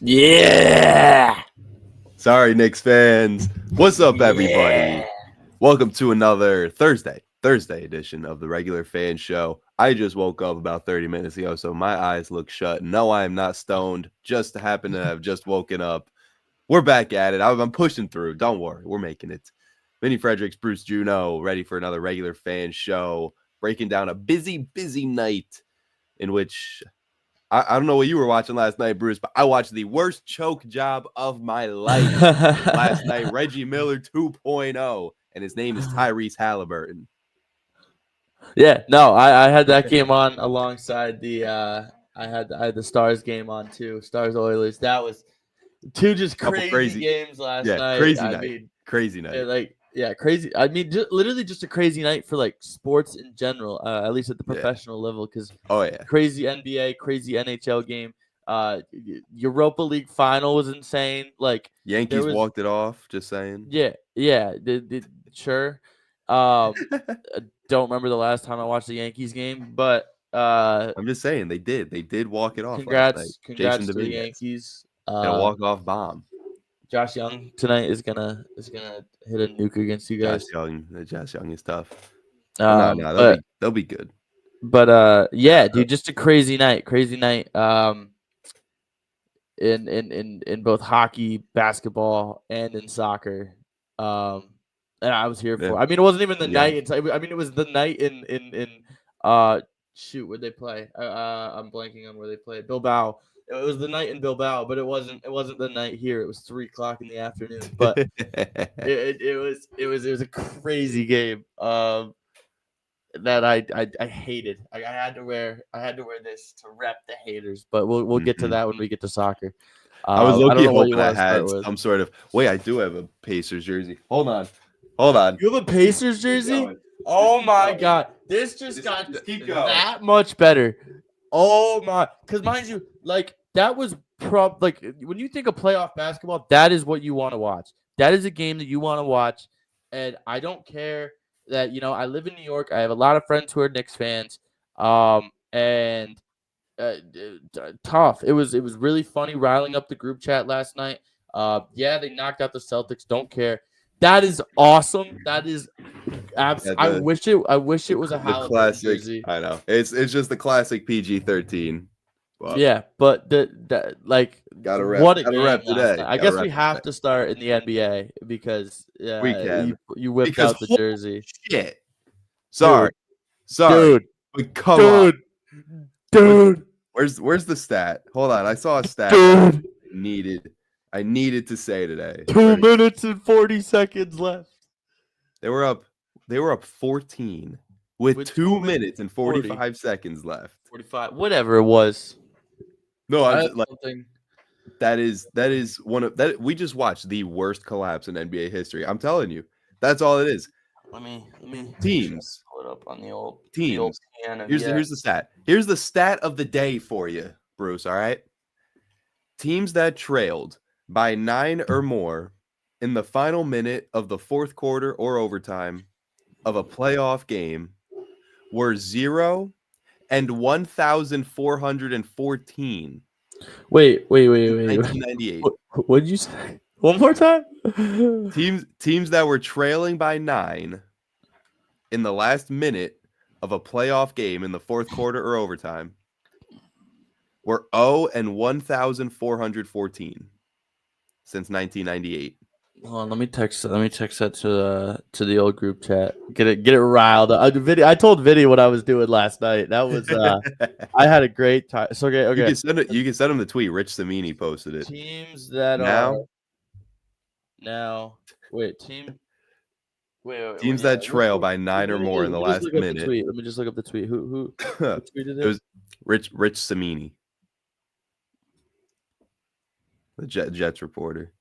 Yeah. Sorry, Knicks fans. What's up, everybody? Yeah. Welcome to another Thursday edition of the Regular Fan Show. I just woke up about 30 minutes ago, so my eyes look shut. No, I am not stoned. Just happen to have just woken up. We're back at it. I'm pushing through. Don't worry. We're making it. Vinny Fredericks, Bruce Juno, ready for another Regular Fan Show. Breaking down a busy night in which I don't know what you were watching last night, Bruce, but I watched the worst choke job of my life last night. Reggie Miller 2.0, and his name is Tyrese Halliburton. Yeah, no, I had that game on alongside the I had the Stars game on too. Stars Oilers. That was two just crazy games last night. Crazy night. Crazy. I mean, literally just a crazy night for like sports in general, at least at the professional level. Because crazy NBA, crazy NHL game. Europa League final was insane. Like Yankees walked it off. Just saying. Yeah. Sure. Don't remember the last time I watched the Yankees game, but I'm just saying they did walk it off. Congrats to the Yankees. And a walk-off bomb. Josh Young tonight is gonna hit a nuke against you guys. Josh Young is tough. They'll be good. But dude, just a crazy night. In both hockey, basketball, and in soccer. And I was here for. I mean, it wasn't even the night. I mean, it was the night in shoot, where'd they play? I'm blanking on where they played. Bilbao. It was the night in Bilbao, but it wasn't the night here. It was 3:00 in the afternoon. But it was a crazy game. That I hated. I had to wear this to rep the haters. But we'll get to that when we get to soccer. I was looking hoping I had some sort of. Wait, I do have a Pacers jersey. Hold on. You have a Pacers jersey? Oh my God! This just got that much better. Oh my! Because mind you, like that was when you think of playoff basketball, that is what you want to watch. That is a game that you want to watch, and I don't care that I live in New York. I have a lot of friends who are Knicks fans, and tough. It was really funny riling up the group chat last night. They knocked out the Celtics. Don't care. That is awesome. That is I wish it was a Halliburton jersey. I know. It's just the classic PG-13. But gotta rep today. I guess we have to start in the NBA because we can. You whipped out the jersey. Shit. Sorry. Dude. But come on. Dude. Where's the stat? Hold on. I saw a stat. Dude. I needed to say today. 2 minutes and 40 seconds left. They were up 14 with 2 minutes and 45 seconds left. 45, whatever it was. No, that is one of that. We just watched the worst collapse in NBA history. I'm telling you, that's all it is. Let me teams. Pull it up on the old teams. The old piano. Here's the stat. Here's the stat of the day for you, Bruce. All right. Teams that trailed by 9 or more in the final minute of the fourth quarter or overtime of a playoff game were 0 and 1,414. Wait. 1998. What did you say? One more time? Teams that were trailing by 9 in the last minute of a playoff game in the fourth quarter or overtime were 0 and 1,414 since 1998. Hold on, let me text that to the old group chat. Get it riled. I told Vinny what I was doing last night. That was I had a great time. So okay. You can send him the tweet. Rich Samini posted it. Teams that teams that trail by 9 or more in the last minute. Let me just look up the tweet. Who tweeted it? It was Rich Samini, the Jets reporter.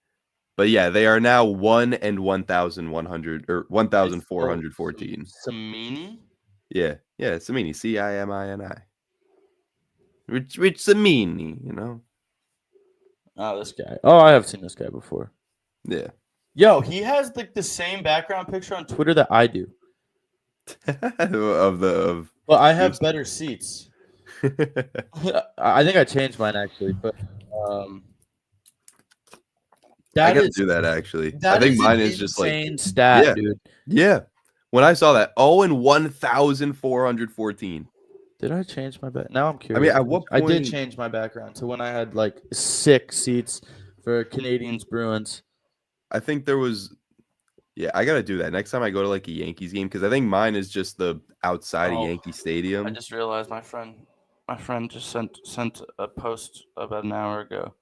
But yeah, they are now 1 and 1,100 or 1,414. Samini? Yeah, Samini. Cimini. Rich Samini, Oh, this guy. Oh, I have seen this guy before. Yeah. Yo, he has the same background picture on Twitter that I do. But I have better seats. I think I changed mine actually, but I gotta do that actually. I think mine is just like insane stat, dude. Yeah. When I saw that, 1,414. Did I change my back? Now I'm curious. I mean, at what point I did change my background to when I had like 6 seats for Canadians Bruins. I think there was. Yeah, I gotta do that next time I go to like a Yankees game because I think mine is just the outside of Yankee Stadium. I just realized my friend just sent a post about an hour ago.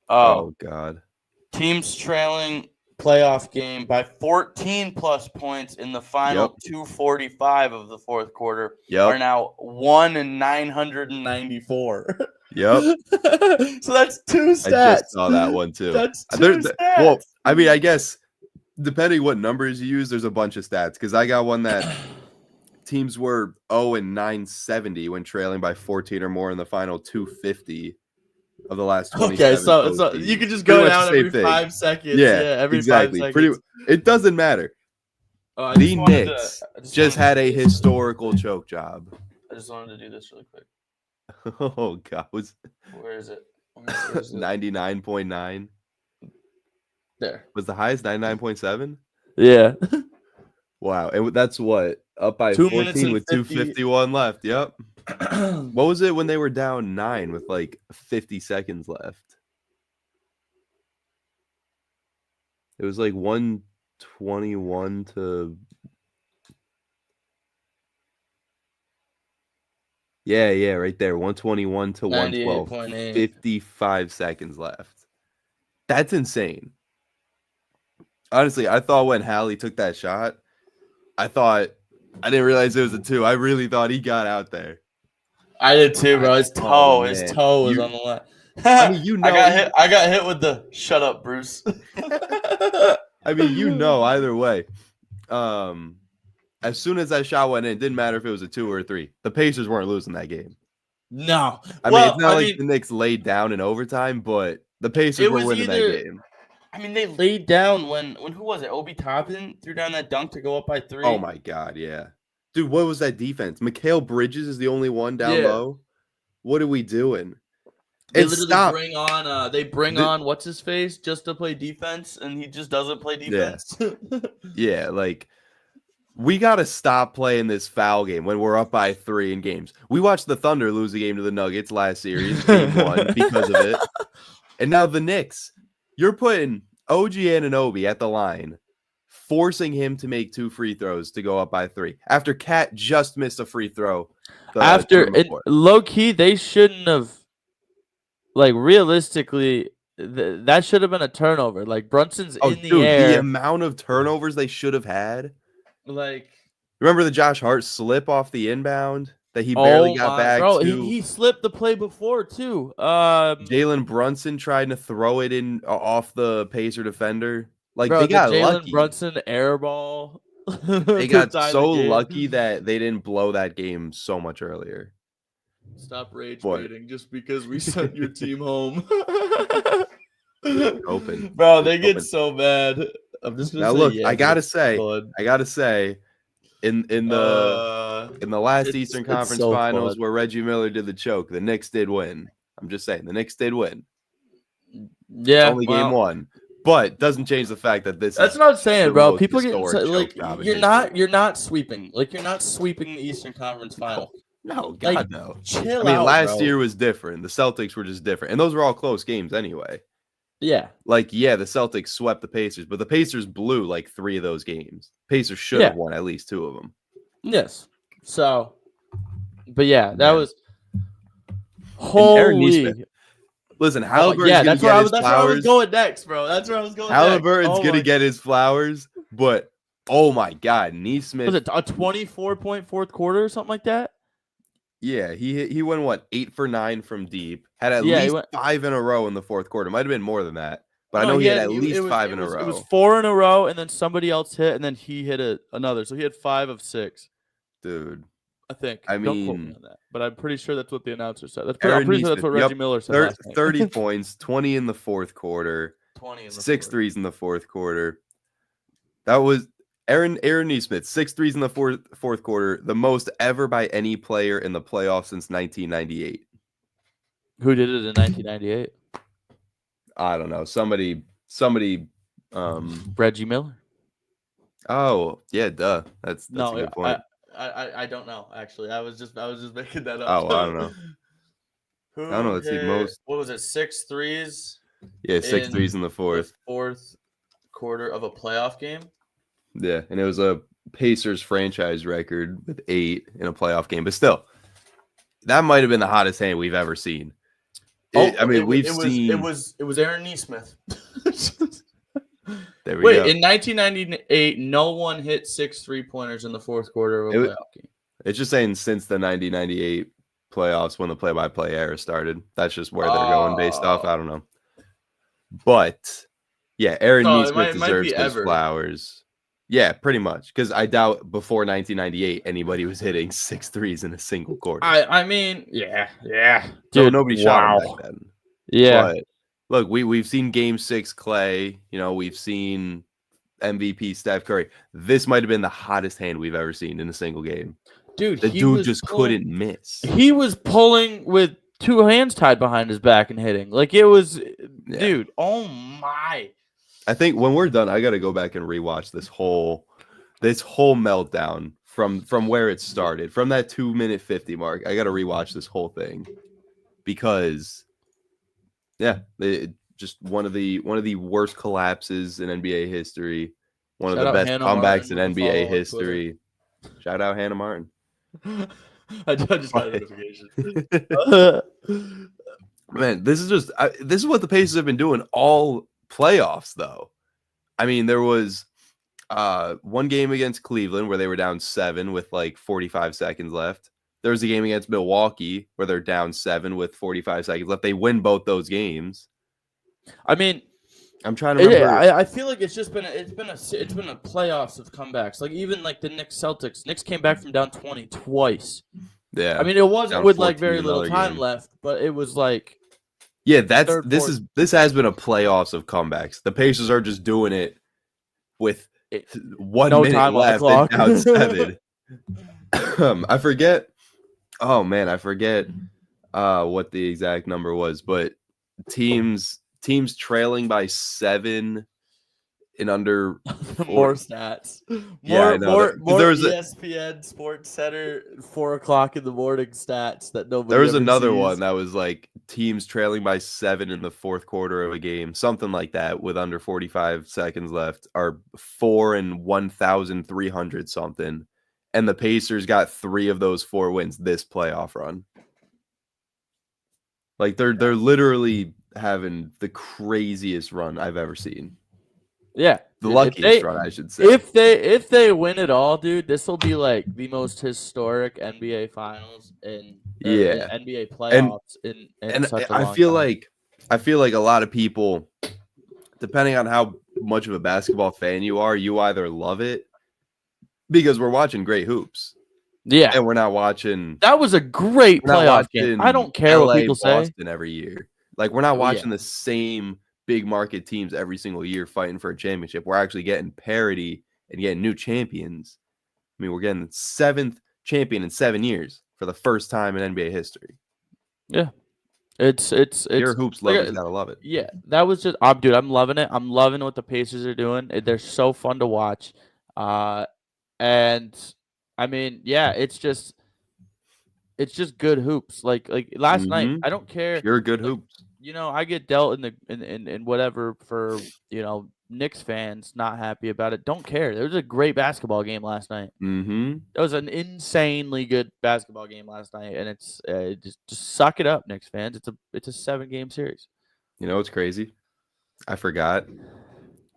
Oh God! Teams trailing playoff game by 14 plus points in the final 2:45 of the fourth quarter are now 1-994. Yep. So that's 2 stats. I just saw that one too. That's 2 stats. Well, I mean, I guess depending what numbers you use, there's a bunch of stats because I got one that teams were 0-970 when trailing by 14 or more in the final 250 of the last 27. Okay, so you can just go down every 5 seconds. Yeah, every exactly. 5 seconds. It doesn't matter. The Knicks just had a historical choke job. I just wanted to do this really quick. Oh God, where is it? 99.9. There was the highest 99.7. Yeah. Wow, and that's what up by 14 with 2:51 left. Yep. What was it when they were down 9 with like 50 seconds left? It was like 121 to. Yeah, right there. 121 to 112. 55 seconds left. That's insane. Honestly, I thought when Hallie took that shot, I didn't realize it was a 2. I really thought he got out there. I did too, bro. His toe was on the line. I mean, I got hit with the shut up, Bruce. I mean, either way. As soon as that shot went in, it didn't matter if it was a 2 or a 3. The Pacers weren't losing that game. No. I mean, it's not like the Knicks laid down in overtime, but the Pacers were winning that game. I mean, they laid down when who was it? Obi Toppin threw down that dunk to go up by 3. Oh my God, yeah. Dude, what was that defense? Mikal Bridges is the only one down low. What are we doing? They literally bring on what's his face just to play defense, and he just doesn't play defense. Yeah, like we gotta stop playing this foul game when we're up by 3 in games. We watched the Thunder lose a game to the Nuggets last series, game 1 because of it, and now the Knicks. You're putting OG Anunoby at the line, forcing him to make 2 free throws to go up by 3 after Cat just missed a free throw. Low key, they shouldn't have. Like realistically, that should have been a turnover. Like Brunson's in the air. The amount of turnovers they should have had. Like, remember the Josh Hart slip off the inbound that he barely got back? Bro, he slipped the play before too. Jalen Brunson tried to throw it in off the Pacer defender. Like, bro, they got lucky. Jalen Brunson airball. They got so lucky that they didn't blow that game so much earlier. Stop rage baiting just because we sent your team home. Open, bro. They get so bad. I'm just gonna now look. I gotta say, in the last Eastern Conference Finals where Reggie Miller did the choke, the Knicks did win. I'm just saying, the Knicks did win. Yeah, it's only game 1. But doesn't change the fact that this. That's what I'm saying, bro. People get like you're not sweeping. Like you're not sweeping the Eastern Conference Final. No, God no. Chill out. I mean, last bro. year was different. The Celtics were just different, and those were all close games anyway. Yeah. Like the Celtics swept the Pacers, but the Pacers blew like 3 of those games. Pacers should have won at least 2 of them. Yes. So, but that was holy. Listen, Halliburton's that's where I was going next, bro. That's where I was going. Halliburton's gonna get his flowers, but oh my God, Nesmith. Was it a 24-point fourth quarter or something like that? Yeah, he went 8 for 9 from deep. Had at least 5 in a row in the fourth quarter. Might have been more than that, but I know he had at least 5 in a row. It was 4 in a row, and then somebody else hit, and then he hit another. So he had 5 of 6. Dude, I think. I mean, don't quote me on that, but I'm pretty sure that's what the announcer said. I'm pretty sure that's what Reggie Miller said. 30 points, 20 in the fourth quarter, 6 threes in the fourth quarter. That was Aaron Nesmith, 6 threes in the fourth quarter, the most ever by any player in the playoffs since 1998. Who did it in 1998? I don't know. Somebody somebody. Reggie Miller. Oh yeah, duh. That's a No, good point. I don't know actually. I was just making that up. Oh, I don't know. Who I don't know. Let's see. Most. What was it? 6 threes. Yeah, 6 threes in the fourth. Fourth quarter of a playoff game. Yeah, and it was a Pacers franchise record with 8 in a playoff game, but still, that might have been the hottest hand we've ever seen. We've seen. It was Aaron Nesmith. There we go. In 1998, no one hit 6 3-pointers in the fourth quarter of a playoff game. It's just saying since the 1998 playoffs when the play-by-play era started. That's just where they're going based off. I don't know. But, yeah, Aaron Nesmith deserves his flowers. Yeah, pretty much. Because I doubt before 1998 anybody was hitting 6 threes in a single quarter. I mean, yeah. Dude, nobody shot him back then. Yeah. But, look, we've seen Game 6 Clay. We've seen MVP Steph Curry. This might have been the hottest hand we've ever seen in a single game. Dude, the dude just couldn't miss. He was pulling with 2 hands tied behind his back and hitting. Like it was, dude. Oh my! I think when we're done, I got to go back and rewatch this whole meltdown from where it started, from that 2-minute 50 mark. I got to rewatch this whole thing because, just one of the worst collapses in NBA history. One of the best comebacks in NBA history. Shout out Hannah Martin. I just got a notification. Man, this is what the Pacers have been doing all playoffs, though. I mean, there was one game against Cleveland where they were down 7 with like 45 seconds left. There was a game against Milwaukee where they're down 7 with 45 seconds left. They win both those games. I mean, I'm trying to remember. I feel like it's been a playoffs of comebacks. Like even like the Knicks Celtics. Knicks came back from down 20 twice. Yeah. I mean, it wasn't with like very little time left, but it was like this has been a playoffs of comebacks. The Pacers are just doing it with 1 minute left and down 7. I forget. Oh man, I forget what the exact number was, but teams trailing by 7 in under 4. More stats. More ESPN Sports Center 4:00 in the morning stats that nobody. There was another one that was like teams trailing by 7 in the fourth quarter of a game, something like that, with under 45 seconds left, are 4 and 1,300 something, and the Pacers got 3 of those 4 wins this playoff run. Like they're literally having the craziest run I've ever seen. Yeah, the luckiest run, I should say. If they win it all, dude, this will be like the most historic NBA Finals and NBA playoffs in such a long time. I feel like a lot of people, depending on how much of a basketball fan you are, you either love it because we're watching great hoops. Yeah, and we're not watching. That was a great playoff game. I don't care what people say. Boston every year. Like we're not watching the same big market teams every single year fighting for a championship. We're actually getting parity and getting new champions. I mean, we're getting the 7th champion in 7 years for the first time in NBA history. Yeah, it's your hoops lovers gotta love it. Yeah, that was just dude. I'm loving it. I'm loving what the Pacers are doing. They're so fun to watch. And I mean, yeah, it's just good hoops. Like last night, I don't care. Pure good hoops. I get dealt in whatever for Knicks fans not happy about it. Don't care. There was a great basketball game last night. Mm-hmm. That was an insanely good basketball game last night, and it's just suck it up, Knicks fans. It's a 7-game series. You know what's crazy? I forgot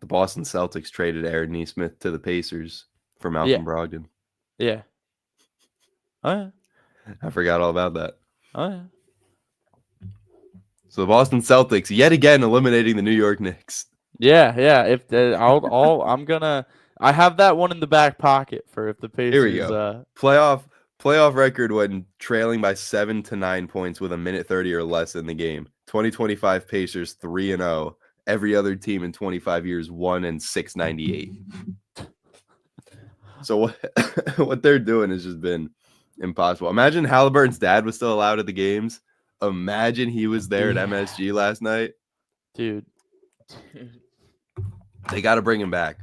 the Boston Celtics traded Aaron Nesmith to the Pacers for Malcolm Brogdon. Yeah. Oh yeah. I forgot all about that. Oh yeah. So the Boston Celtics yet again eliminating the New York Knicks. Yeah. If I have that one in the back pocket for if the Pacers. Here we go. Playoff record when trailing by 7 to 9 points with a minute 30 or less in the game. 2025 Pacers 3-0. Every other team in 25 years 1-698. So what they're doing has just been impossible. Imagine Halliburton's dad was still allowed at the games. Imagine he was there at MSG last night. Dude. They got to bring him back.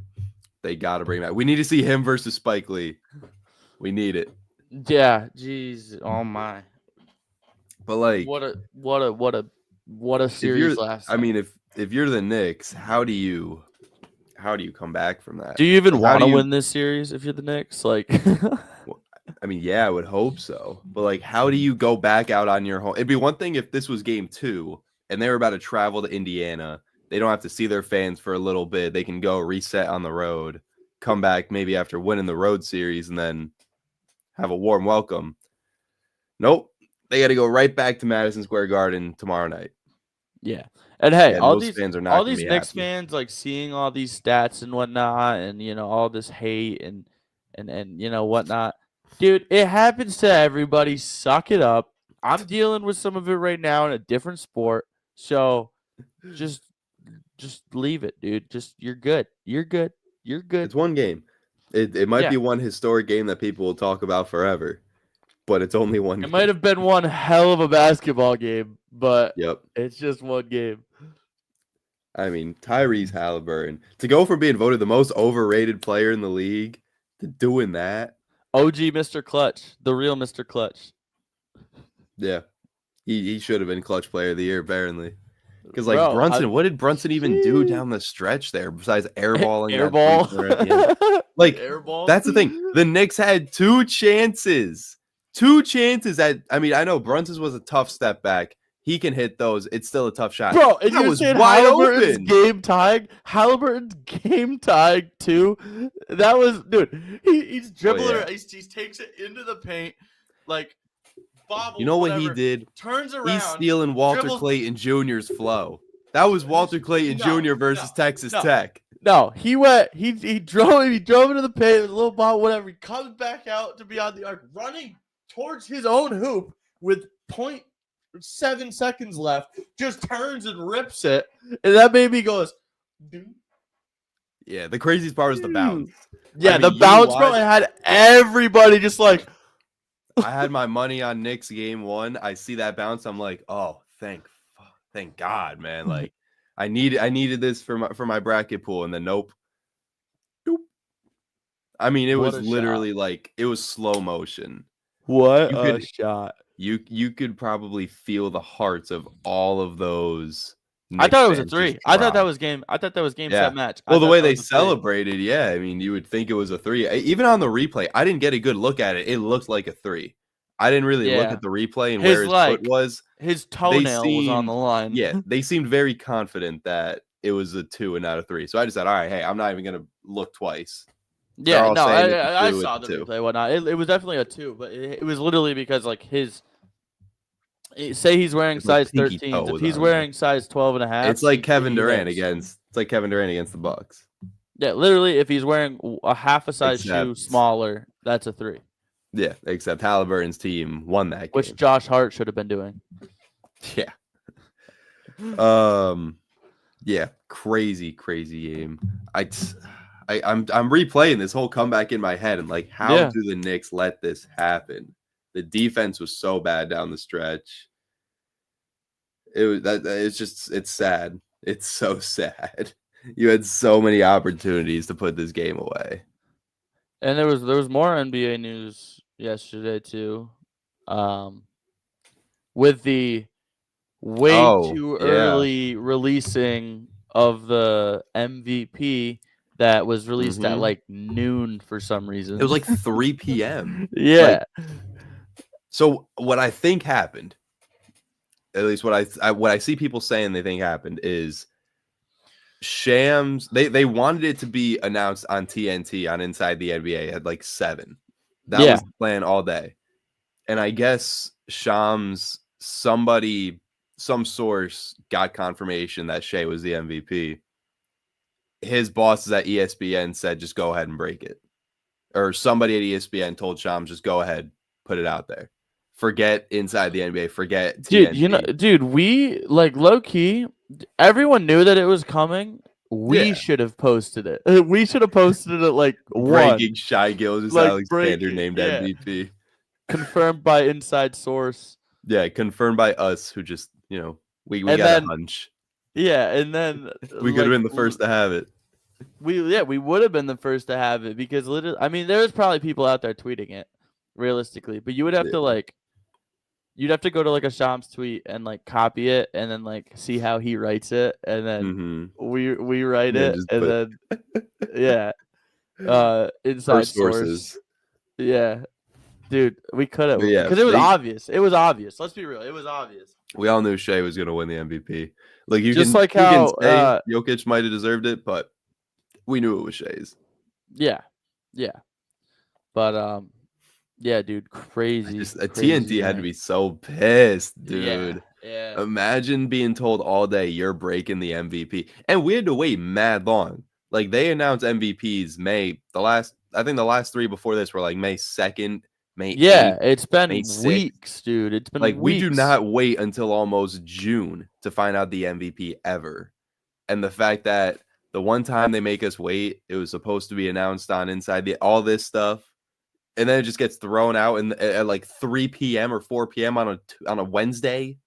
They got to bring him back. We need to see him versus Spike Lee. We need it. Yeah, jeez, oh my. But like, what a series last night. I mean, if you're the Knicks, how do you come back from that? Do you even want to win this series if you're the Knicks? Like, I mean, yeah, I would hope so. But like, how do you go back out on your home? It'd be one thing if this was game 2 and they were about to travel to Indiana. They don't have to see their fans for a little bit. They can go reset on the road, come back maybe after winning the road series, and then have a warm welcome. Nope. They got to go right back to Madison Square Garden tomorrow night. Yeah. And hey, all these fans are not all these Knicks fans, like seeing all these stats and whatnot, and all this hate and whatnot. Dude, it happens to everybody. Suck it up. I'm dealing with some of it right now in a different sport. So just leave it, dude. You're good. You're good. You're good. It's one game. It might be one historic game that people will talk about forever, but it's only one game. It might have been one hell of a basketball game, but yep, it's just one game. I mean, Tyrese Halliburton, to go from being voted the most overrated player in the league to doing that. OG Mr. Clutch, the real Mr. Clutch. Yeah, he should have been Clutch Player of the Year, apparently. Because like Brunson, what did Brunson even do down the stretch there besides airballing? Airball. Like airball. That's the thing. The Knicks had 2 chances. 2 chances at. I mean, I know Brunson's was a tough step back. He can hit those. It's still a tough shot. Bro, and that was wide open. Game tying. Halliburton's game tying too. That was, dude. He's dribbling. Oh, yeah. He takes it into the paint, like bobble. You know what he did? Turns around. He's stealing Walter Clayton Jr.'s flow. That was Walter Clayton Jr. versus Texas Tech. No, he went. He drove into the paint with a little ball, whatever. He comes back out to be on the arc, running towards his own hoop with 0.7 seconds left. Just turns and rips it, and that baby goes. Dude. Yeah, the craziest part was the bounce. Yeah, the bounce, bro. I had everybody just like. I had my money on Knicks game 1. I see that bounce. I'm like, oh, thank God, man. Like, I needed this for my bracket pool, and then nope. I mean, it was literally like it was slow motion. What a shot! You could probably feel the hearts of all of those. I thought it was a 3. I thought that was game set match. Well, the way they celebrated, yeah. I mean, you would think it was a 3. Even on the replay, I didn't get a good look at it. It looked like a 3. I didn't really look at the replay and where his foot was. His toenail was on the line. Yeah, they seemed very confident that it was a 2 and not a 3. So I just said, all right, hey, I'm not even going to look twice. Yeah, no, I saw the replay, whatnot. It was definitely a 2, but it was literally because like say he's wearing size 13. If he's wearing size 12 and a half, it's like Kevin Durant against the Bucks. Yeah, literally, if he's wearing a half a size shoe smaller, that's a 3. Yeah, except Halliburton's team won that game, which Josh Hart should have been doing. Yeah. Yeah, crazy game. I'm replaying this whole comeback in my head and like, how do the Knicks let this happen? The defense was so bad down the stretch. It's sad. It's so sad. You had so many opportunities to put this game away. And there was more NBA news yesterday too. With the too early releasing of the MVP that was released at like noon for some reason. It was like 3 p.m. Yeah. So what I think happened, at least what I see people saying they think happened, is Shams. They wanted it to be announced on TNT on Inside the NBA at like 7. That was the plan all day. And I guess Shams, some source got confirmation that Shai was the MVP. His bosses at ESPN said, just go ahead and break it. Or somebody at ESPN told Shams, just go ahead, put it out there. Forget Inside the NBA. Forget TNT. We like low key. Everyone knew that it was coming. We should have posted it. We should have posted it like breaking Shai Gilgeous-Alexander named MVP. Confirmed by inside source. Yeah, confirmed by us who just we got a hunch. Yeah, and then we could have been the first to have it. we would have been the first to have it because literally, I mean, there's probably people out there tweeting it realistically, but you would have to you'd have to go to like a Shams tweet and like copy it and then like see how he writes it and then we write it and then yeah, inside source. Yeah, dude, we could have because it was obvious. It was obvious. Let's be real. It was obvious. We all knew Shea was gonna win the MVP. Like you just can, like how Jokic might have deserved it, but we knew it was Shea's. Yeah, but yeah, dude, crazy. TNT had to be so pissed, dude. Yeah. Imagine being told all day you're breaking the MVP, and we had to wait mad long. Like they announced MVPs I think the last 3 before this were like May 2nd, May 8th, it's been weeks, dude. It's been like weeks. We do not wait until almost June to find out the MVP ever. And the fact that the one time they make us wait, it was supposed to be announced on Inside all this stuff, and then it just gets thrown out at like 3 p.m. or 4 p.m. on a Wednesday.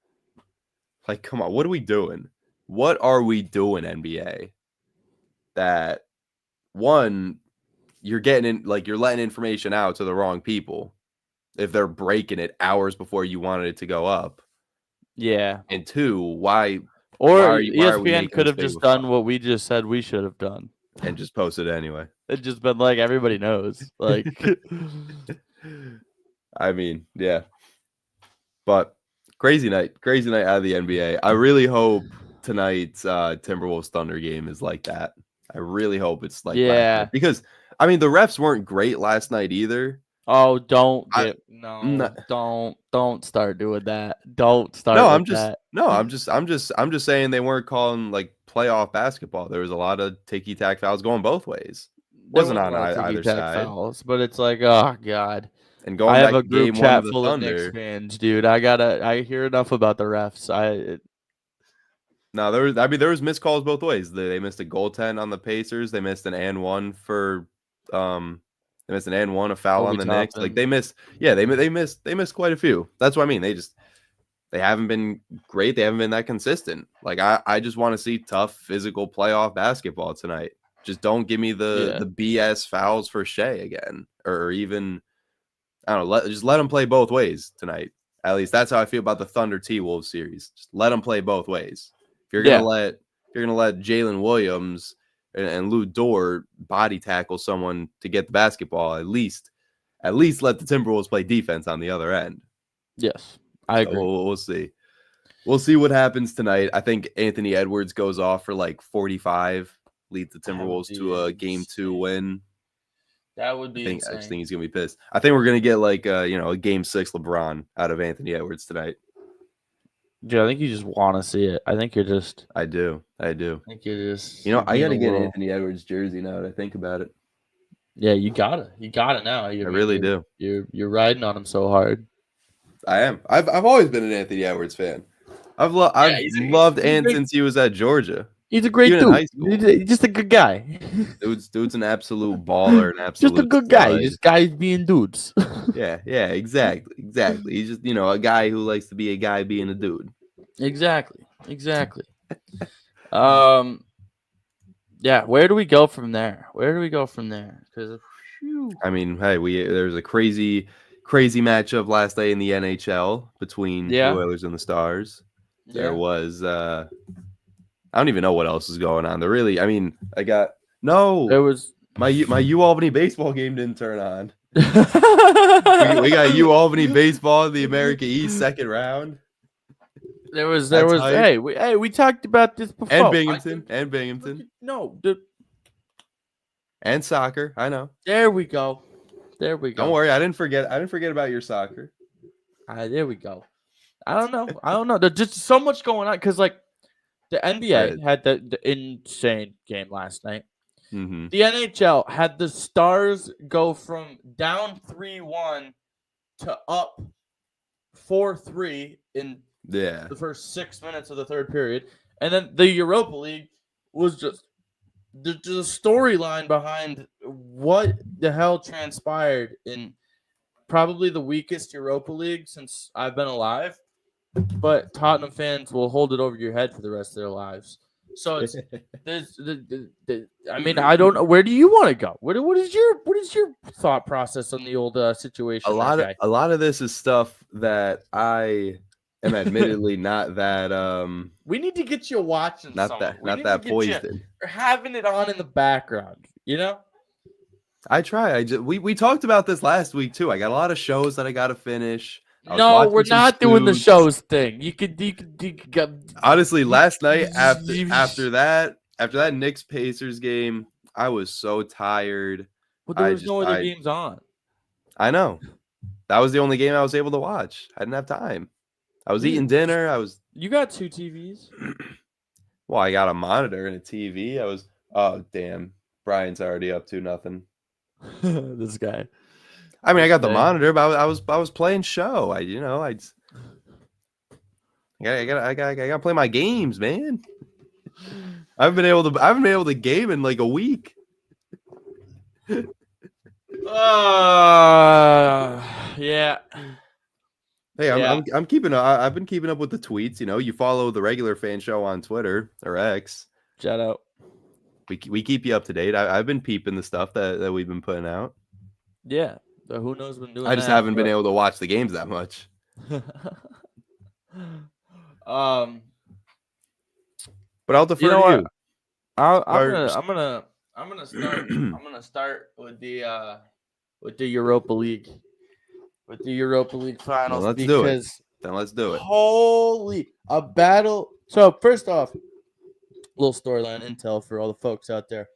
Like, come on, what are we doing? What are we doing, NBA? That one, you're letting information out to the wrong people if they're breaking it hours before you wanted it to go up. Yeah. And 2, why? Or ESPN could have just done what we just said we should have done. And just posted it anyway. It's just been like everybody knows. Like I mean, yeah. But crazy night out of the NBA. I really hope tonight's Timberwolves Thunder game is like that. I really hope it's like that. Because I mean the refs weren't great last night either. Oh, don't start doing that. Don't start. I'm just saying they weren't calling like playoff basketball. There was a lot of ticky-tack fouls going both ways. Wasn't on either side. Fouls, but it's like, oh god. And going I back have a group chat full of Knicks fans, dude. I hear enough about the refs. No, there was missed calls both ways. They missed a goaltend on the Pacers. They missed an and one for they missed an and one, a foul on the Knicks. Like they missed quite a few. That's what I mean. They haven't been great. They haven't been that consistent. Like I just want to see tough physical playoff basketball tonight. Just don't give me the BS fouls for Shea again, or even I don't know. Just let them play both ways tonight. At least that's how I feel about the Thunder T-Wolves series. Just let them play both ways. If you're gonna let Jalen Williams and Lou Dort body tackle someone to get the basketball, at least let the Timberwolves play defense on the other end. Yes, I agree. We'll see. We'll see what happens tonight. I think Anthony Edwards goes off for like 45, leads the Timberwolves to a Game 2 win. That would be insane. I just think he's gonna be pissed. I think we're gonna get like a Game 6 LeBron out of Anthony Edwards tonight. Dude, I think you just want to see it. I think you're just. I do. I think you're just. I gotta get Anthony Edwards jersey now that I think about it. Yeah, you gotta now. I really do. You're riding on him so hard. I am. I've always been an Anthony Edwards fan. I've loved Ant since he was at Georgia. He's a great dude. He's just a good guy. Dude's an absolute baller. Just a good guy. Just guys being dudes. Yeah, exactly. He's just a guy who likes to be a guy being a dude. Exactly. Yeah. Where do we go from there? Because I mean, hey, there's a crazy matchup last night in the NHL between the Oilers and the Stars. Yeah. There was I don't even know what else is going on. There was my UAlbany baseball game didn't turn on. we got UAlbany baseball in the America East second round. There was hype. we talked about this before. And Binghamton. No, dude. And soccer, I know. There we go. Don't worry, I didn't forget about your soccer. There we go. I don't know. There's just so much going on because like the NBA had the insane game last night. Mm-hmm. The NHL had the Stars go from down 3-1 to up 4-3 in the first 6 minutes of the third period. And then the Europa League was just the storyline behind what the hell transpired in probably the weakest Europa League since I've been alive. But Tottenham fans will hold it over your head for the rest of their lives. So it's there's I mean, I don't know. Where do you want to go? What is your thought process on the old situation? A lot of this is stuff that I am admittedly not that we need to get you watching not that poised in. Or having it on in the background, you know? I try. We talked about this last week too. I got a lot of shows that I got to finish. No, we're not doing the shows thing. You could honestly, last night after that Knicks Pacers game, I was so tired. Well, there was no other games on. I know. That was the only game I was able to watch. I didn't have time. I was eating dinner. You got 2 TVs. Well, I got a monitor and a TV. Oh damn. Brian's already up to nothing. This guy. I mean, I got the monitor, but I was playing show. I gotta play my games, man. I haven't been able to game in like a week. Yeah. Hey, I'm keeping. I've been keeping up with the tweets. You know, you follow the regular fan show on Twitter or X. Shout out. We keep you up to date. I've been peeping the stuff that we've been putting out. Yeah. But who knows when doing I just haven't been able to watch the games that much. But I'll defer to you. I'm gonna start with the Europa League. With the Europa League finals. Let's do it. Holy a battle. So first off, little storyline intel for all the folks out there.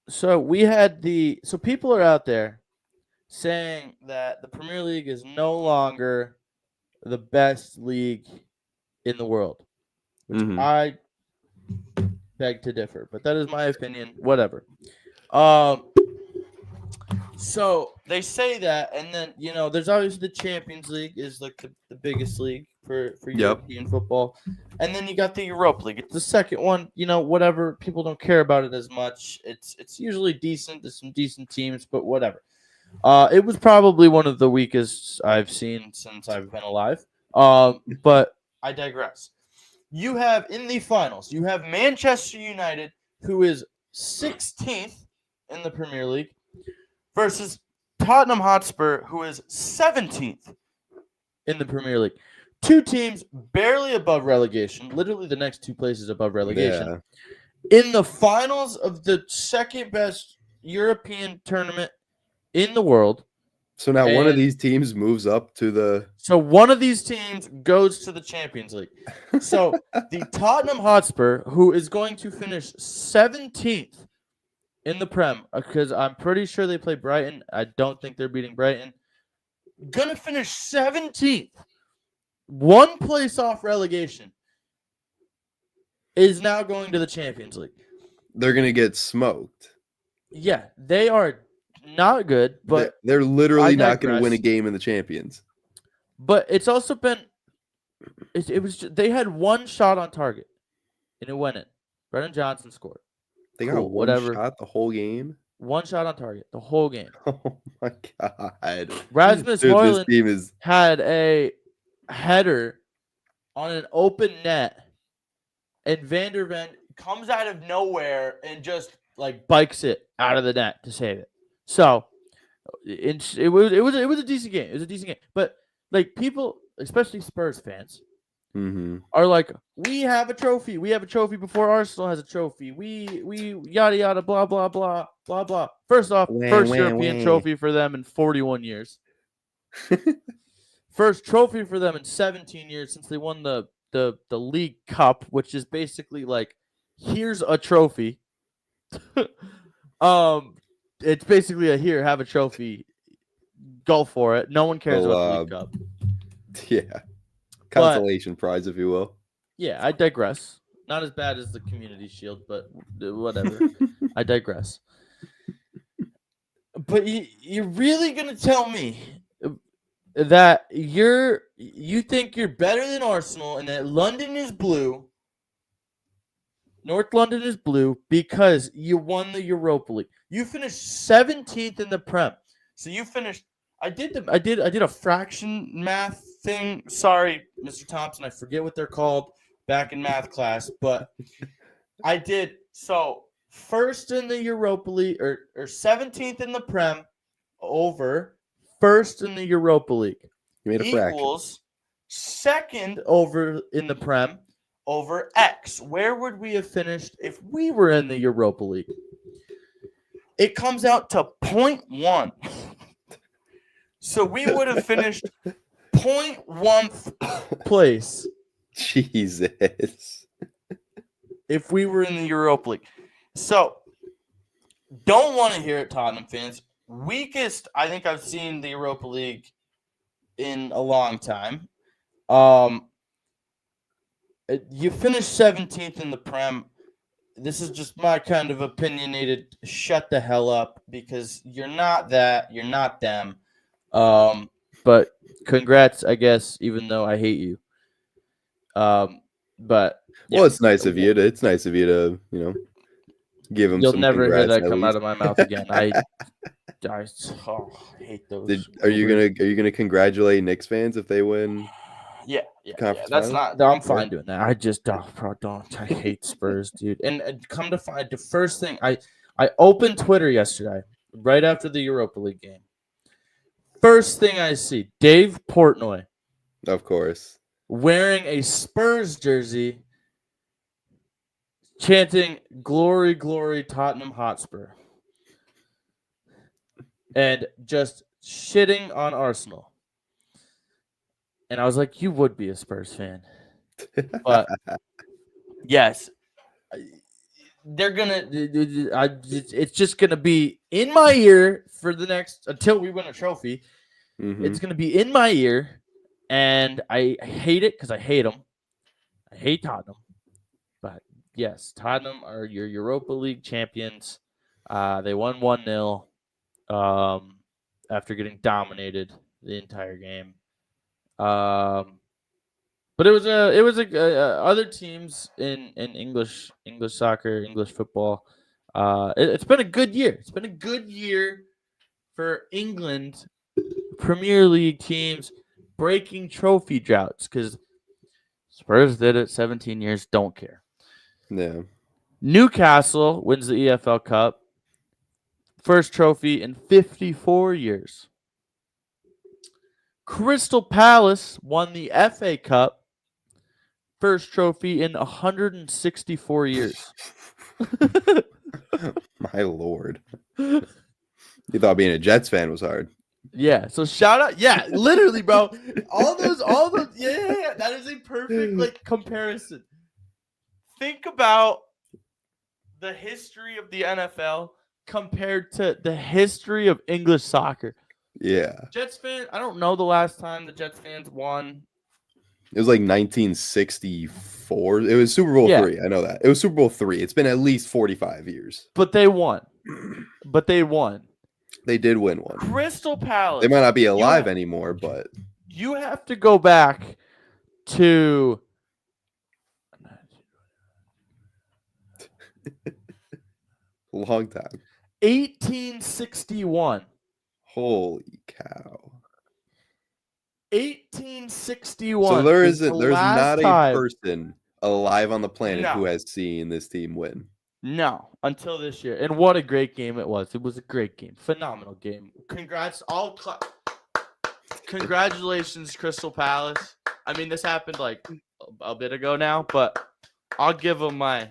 So we had so people are out there saying that the Premier League is no longer the best league in the world, which I beg to differ, but that is my opinion. Whatever. So they say that, and then there's obviously the Champions League is like the biggest league for European football, and then you got the Europa League. It's the second one. Whatever, people don't care about it as much. It's usually decent. There's some decent teams, but whatever. It was probably one of the weakest I've seen since I've been alive. But I digress. You have in the finals, you have Manchester United, who is 16th in the Premier League, versus Tottenham Hotspur, who is 17th in the Premier League. 2 teams barely above relegation. Literally the next 2 places above relegation. Yeah. In the finals of the second best European tournament in the world. So now one of these teams moves up to the... So one of these teams goes to the Champions League. So the Tottenham Hotspur, who is going to finish 17th in the Prem, because I'm pretty sure they play Brighton. I don't think they're beating Brighton. Gonna finish 17th. 1 place off relegation. Is now going to the Champions League. They're gonna get smoked. Yeah, they are not good, but they're literally not going to win a game in the Champions. But it's also been, they had 1 shot on target, and it went in. Brennan Johnson scored. They got one shot the whole game. 1 shot on target the whole game. Oh my god! Rasmus Højlund had a header on an open net, and Van der Ven comes out of nowhere and just bikes it out of the net to save it. So it was a decent game. It was a decent game. But people, especially Spurs fans, are like, we have a trophy. We have a trophy before Arsenal has a trophy. We yada yada blah blah blah blah blah. First off, first European trophy for them in 41 years. First trophy for them in 17 years since they won the League Cup, which is basically here's a trophy. It's basically have a trophy. Go for it. No one cares about the League Cup. Yeah. Consolation prize, if you will. Yeah, I digress. Not as bad as the Community Shield, but whatever. I digress. But you're really going to tell me that you think you're better than Arsenal and that London is blue, North London is blue, because you won the Europa League. You finished 17th in the Prem. So you finished. I did a fraction math thing. Sorry, Mr. Thompson, I forget what they're called. back in math class, but I did so first in the Europa League or 17th in the Prem over first in the Europa League You made a fraction. equals second over in the Prem over X. Where would we have finished if we were in the Europa League? It comes out to 0.1. So we would have finished 0.1 place Jesus. if we were in the Europa League. So don't want to hear it, Tottenham fans. Weakest I think I've seen the Europa League in a long time. You finished 17th in the Prem. This is just my kind of opinionated shut the hell up because you're not that, you're not them. But congrats, I guess, even though I hate you. But yeah. Well, it's nice of you to give him. You'll some never hear congrats that at come least. out of my mouth again. I hate those. Are you gonna congratulate Knicks fans if they win? Yeah. Conference That's finals? not. I'm fine doing that. I just don't. I hate Spurs, dude. And come to find, the first thing I opened Twitter yesterday, right after the Europa League game. First thing I see, Dave Portnoy Of course. wearing a Spurs jersey, chanting "Glory, glory, Tottenham Hotspur," and just shitting on Arsenal. And I was like, you would be a Spurs fan. But, yes, they're going to – it's just going to be in my ear for the next – until we win a trophy. Mhm. It's going to be in my ear, and I hate it because I hate them. I hate Tottenham. But, yes, Tottenham are your Europa League champions. They won 1-0 after getting dominated the entire game. But it was other teams in English soccer, English football. It's been a good year. It's been a good year for England Premier League teams breaking trophy droughts because Spurs did it 17 years. Don't care. Yeah. Newcastle wins the EFL Cup. First trophy in 54 years. Crystal Palace won the FA Cup. First trophy in 164 years. My lord. You thought being a Jets fan was hard. Yeah, so shout out. Yeah, literally, bro. All those, yeah. That is a perfect comparison. Think about the history of the NFL compared to the history of English soccer. Yeah. Jets fan, I don't know the last time the Jets fans won. It was like 1964. It was Super Bowl 3. I know that. It was Super Bowl 3. It's been at least 45 years. But they won. They did win one. Crystal Palace. They might not be alive anymore, but you have to go back to long time. 1861. Holy cow. 1861. So there's not a person alive on the planet who has seen this team win. No, until this year. And what a great game it was. It was a great game. Phenomenal game. Congratulations, Crystal Palace. I mean, this happened like a bit ago now, but I'll give them my...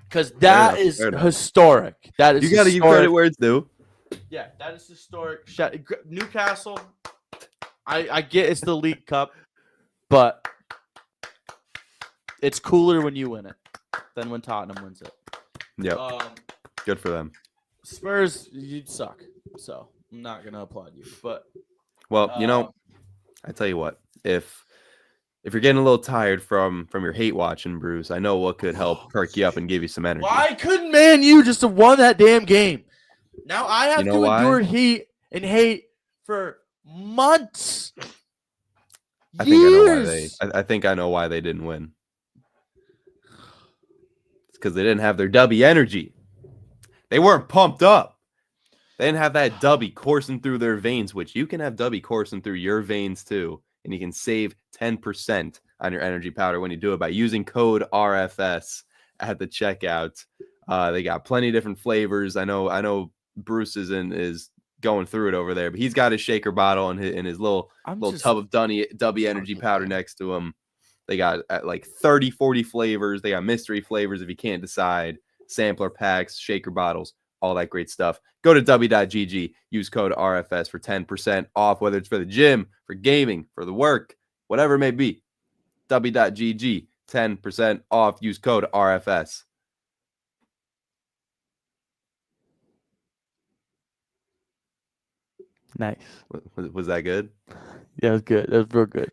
Because that is historic. That is you got to give credit where it's due. Yeah, that is historic. Newcastle, I get it's the League Cup, but it's cooler when you win it than when Tottenham wins it. Yep. Good for them. Spurs, you'd suck. So I'm not gonna applaud you. But well, I tell you what, if you're getting a little tired from your hate watching, Bruce, I know what could help perk you up and give you some energy. Why couldn't Man U just have won that damn game? Now I have to endure heat and hate for months. I think I know why they didn't win. It's because they didn't have their dubby energy. They weren't pumped up. They didn't have that dubby coursing through their veins, which you can have dubby coursing through your veins too and you can save 10% on your energy powder when you do it by using code RFS at the checkout. They got plenty of different flavors. I know Bruce is going through it over there, but he's got his shaker bottle and his little tub of W energy powder next to him. They got like 30, 40 flavors. They got mystery flavors if you can't decide, sampler packs, shaker bottles, all that great stuff. Go to w.gg, use code RFS for 10% off, whether it's for the gym, for gaming, for the work, whatever it may be. w.gg, 10% off, use code RFS. Nice. Was that good? Yeah, it was good. It was real good.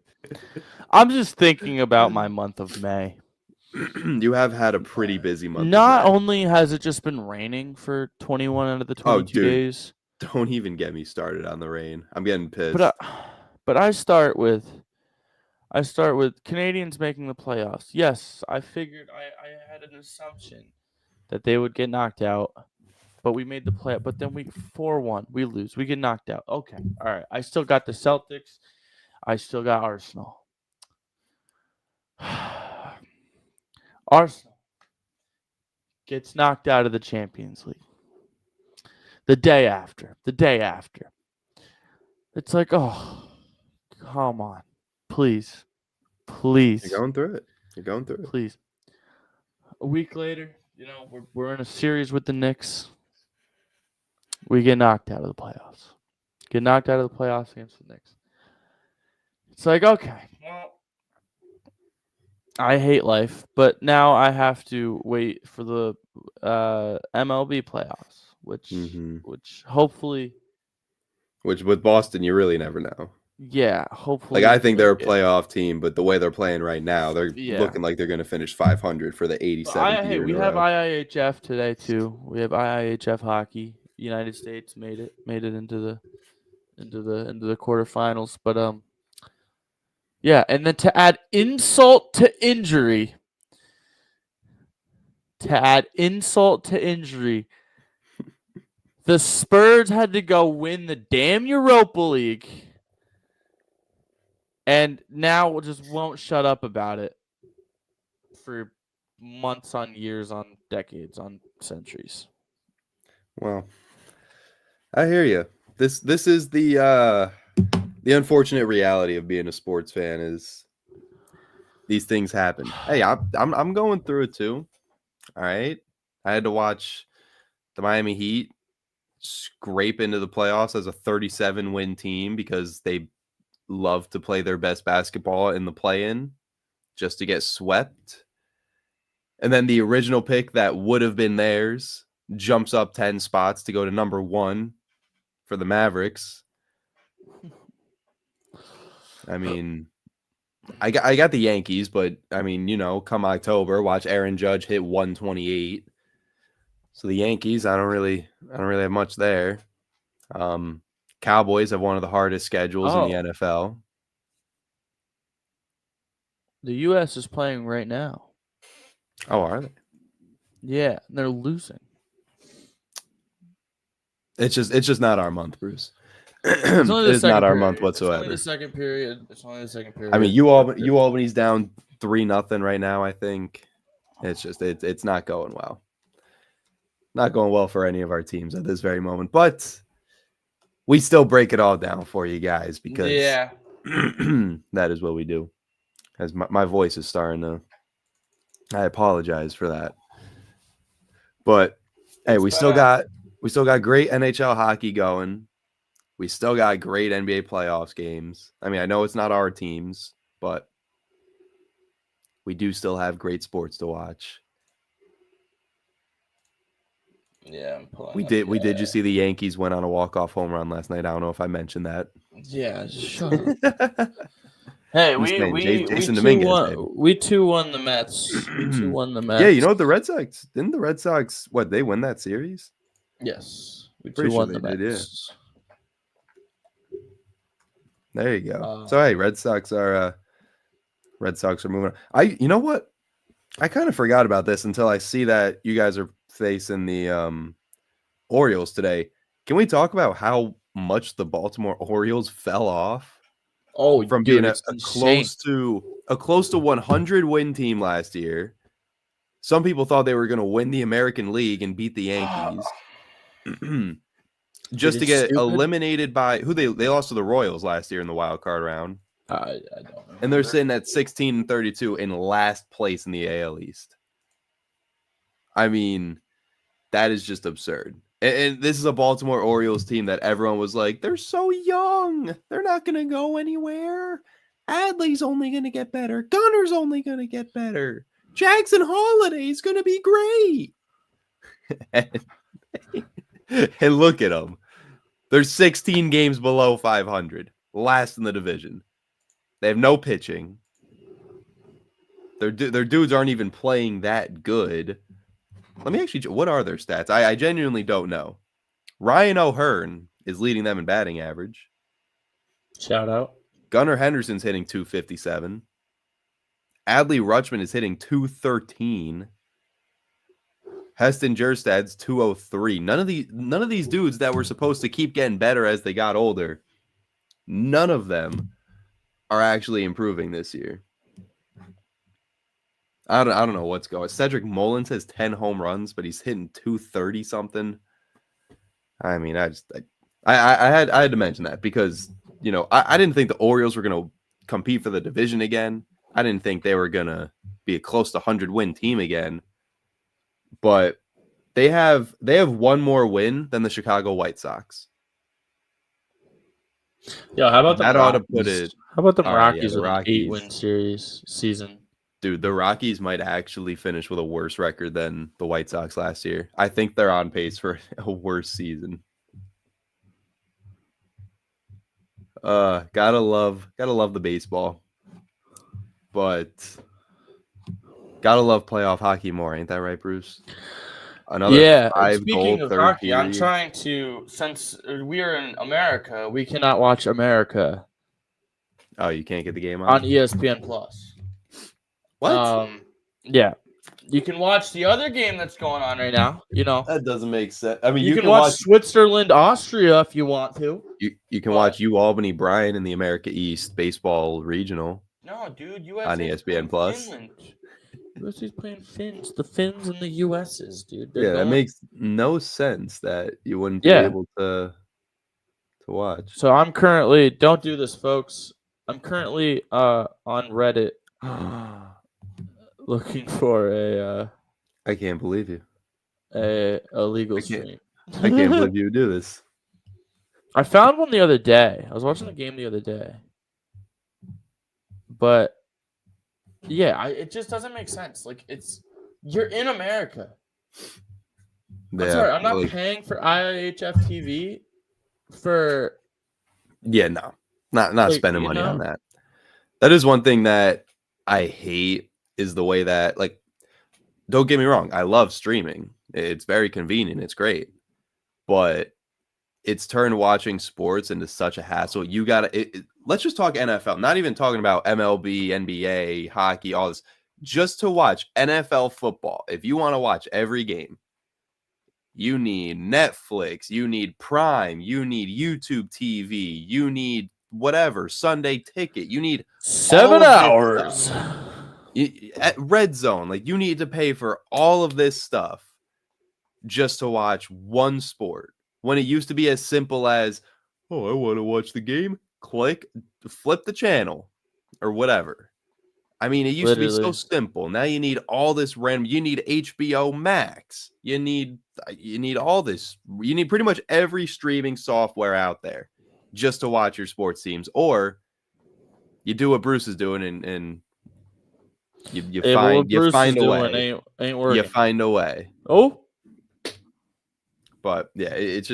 I'm just thinking about my month of May. You have had a pretty busy month. Not only has it just been raining for 21 out of the 22 days. Don't even get me started on the rain. I'm getting pissed. But I start with Canadians making the playoffs. Yes, I figured I had an assumption that they would get knocked out, but we made the play. But then we 4-1, we lose, we get knocked out. Okay, all right. I still got the Celtics. I still got Arsenal. Arsenal gets knocked out of the Champions League. The day after. It's like, oh, come on. Please. You're going through it. Please. A week later, we're in a series with the Knicks. We get knocked out of the playoffs. Against the Knicks. It's like, okay, well, I hate life, but now I have to wait for the MLB playoffs, which hopefully, with Boston, you really never know. Yeah, hopefully. Like, I think they're a playoff team, but the way they're playing right now, they're looking like they're going to finish 500 for the 87th year. We have IIHF today too. We have IIHF hockey. United States made it into the quarterfinals, but yeah, and then to add insult to injury, the Spurs had to go win the damn Europa League, and now just won't shut up about it for months, on years, on decades, on centuries. Well, I hear you. This is the unfortunate reality of being a sports fan is these things happen. Hey, I'm going through it too. All right. I had to watch the Miami Heat scrape into the playoffs as a 37-win team because they love to play their best basketball in the play-in just to get swept. And then the original pick that would have been theirs jumps up 10 spots to go to number 1 for the Mavericks. I mean, I got the Yankees, but I mean, come October, watch Aaron Judge hit 128. So the Yankees, I don't really have much there. Cowboys have one of the hardest schedules in the NFL. The U.S. is playing right now. Oh, are they? Yeah, they're losing. It's just not our month, Bruce. It's not our month whatsoever. It's only the second period. I mean, Albany's down 3-0 right now. I think it's not going well. Not going well for any of our teams at this very moment, but we still break it all down for you guys because that is what we do. As my voice is starting to, I apologize for that, but hey, we still got great NHL hockey going. We still got great NBA playoffs games. I mean, I know it's not our teams, but we do still have great sports to watch. Yeah, we did. You see the Yankees went on a walk-off home run last night? I don't know if I mentioned that. Yeah, shut up. Hey, Jason Dominguez. We 2-1 the Mets. We 2-1 the Mets. Yeah, the Red Sox didn't the Red Sox they win that series? Yes, we 2-1 the Mets. Yeah. There you go. So hey, Red Sox are moving on. You know what? I kind of forgot about this until I see that you guys are facing the Orioles today. Can we talk about how much the Baltimore Orioles fell off? Oh, from dude, being it's insane. a close to 100 win team last year. Some people thought they were going to win the American League and beat the Yankees. Just to get eliminated by who they lost to the Royals last year in the wild card round. I don't remember. And they're sitting at 16-32 in last place in the AL East. I mean, that is just absurd. And this is a Baltimore Orioles team that everyone was like, they're so young. They're not going to go anywhere. Adley's only going to get better. Gunner's only going to get better. Jackson Holiday's going to be great. And look at them. They're 16 games below 500. Last in the division. They have no pitching. Their dudes aren't even playing that good. Let me actually, what are their stats? I genuinely don't know. Ryan O'Hearn is leading them in batting average. Shout out. Gunnar Henderson's hitting 257. Adley Rutschman is hitting 213. Heston Jerstad's 203. None of these dudes that were supposed to keep getting better as they got older, none of them are actually improving this year. I don't know what's going on. Cedric Mullins has 10 home runs, but he's hitting 230 something. I mean, I had to mention that because, you know, I didn't think the Orioles were going to compete for the division again. I didn't think they were going to be a close to 100-win team again. But they have one more win than the Chicago White Sox. Yeah, how about that? Ought to put it. How about the Rockies the with Rockies. an 8-win season? Dude, the Rockies might actually finish with a worse record than the White Sox last year. I think they're on pace for a worse season. Gotta love the baseball, but gotta love playoff hockey more, ain't that right, Bruce? Another 5-goal third hockey, period. I'm trying to, since we are in America, we cannot watch America. Oh, you can't get the game on ESPN Plus. What? Yeah, you can watch the other game that's going on right now. You know that doesn't make sense. I mean, you can watch Switzerland, Austria if you want to. You can watch UAlbany Bryan in the America East Baseball Regional. No, dude, USA on ESPN Plus. USA's playing Finns. The Finns and the US's, dude. That makes no sense that you wouldn't be able to watch. So I'm currently, don't do this, folks. I'm currently on Reddit looking for a. I can't believe you. A legal stream. I can't believe you would do this. I found one the other day. I was watching the game the other day. But yeah, it just doesn't make sense. Like you're in America. Yeah, sorry, I'm not paying for IIHF TV for. Yeah, no, not spending money on that. That is one thing that I hate is the way that, like, don't get me wrong, I love streaming. It's very convenient. It's great, but it's turned watching sports into such a hassle. You gotta. Let's just talk NFL. Not even talking about MLB, NBA, hockey, all this. Just to watch NFL football. If you want to watch every game, you need Netflix. You need Prime. You need YouTube TV. You need whatever Sunday Ticket. You need 7 hours at Red Zone. Like, you need to pay for all of this stuff just to watch one sport. When it used to be as simple as, oh, I want to watch the game. Click, flip the channel, or whatever. I mean, it used to be so simple. Now you need all this random. You need HBO Max. You need all this. You need pretty much every streaming software out there just to watch your sports teams. Or you do what Bruce is doing, and you find a way. Ain't working. You find a way. Oh. But yeah, it's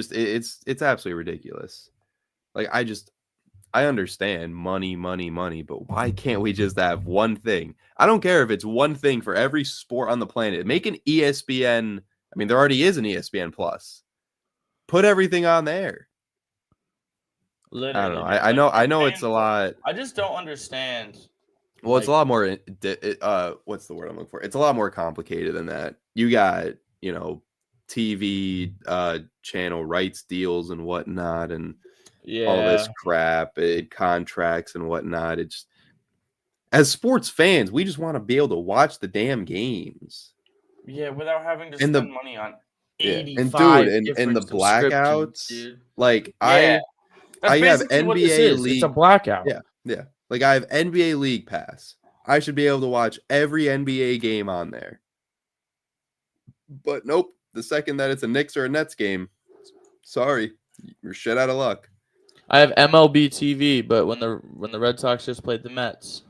absolutely ridiculous. Like, I understand money, but why can't we just have one thing? I don't care if it's one thing for every sport on the planet. Make an ESPN. I mean, there already is an ESPN Plus. Put everything on there. Literally, I don't know. I know it's a lot. I just don't understand. Well, it's a lot more. What's the word I'm looking for? It's a lot more complicated than that. You got, TV channel rights deals and whatnot, and all this crap, contracts and whatnot. It's as sports fans, we just want to be able to watch the damn games. Yeah, without having to spend money on 85 and the blackouts, dude. Like I have NBA League. It's a blackout. Yeah. Like I have NBA League Pass. I should be able to watch every NBA game on there. But nope, the second that it's a Knicks or a Nets game, sorry, you're shit out of luck. I have MLB TV, but when the Red Sox just played the Mets,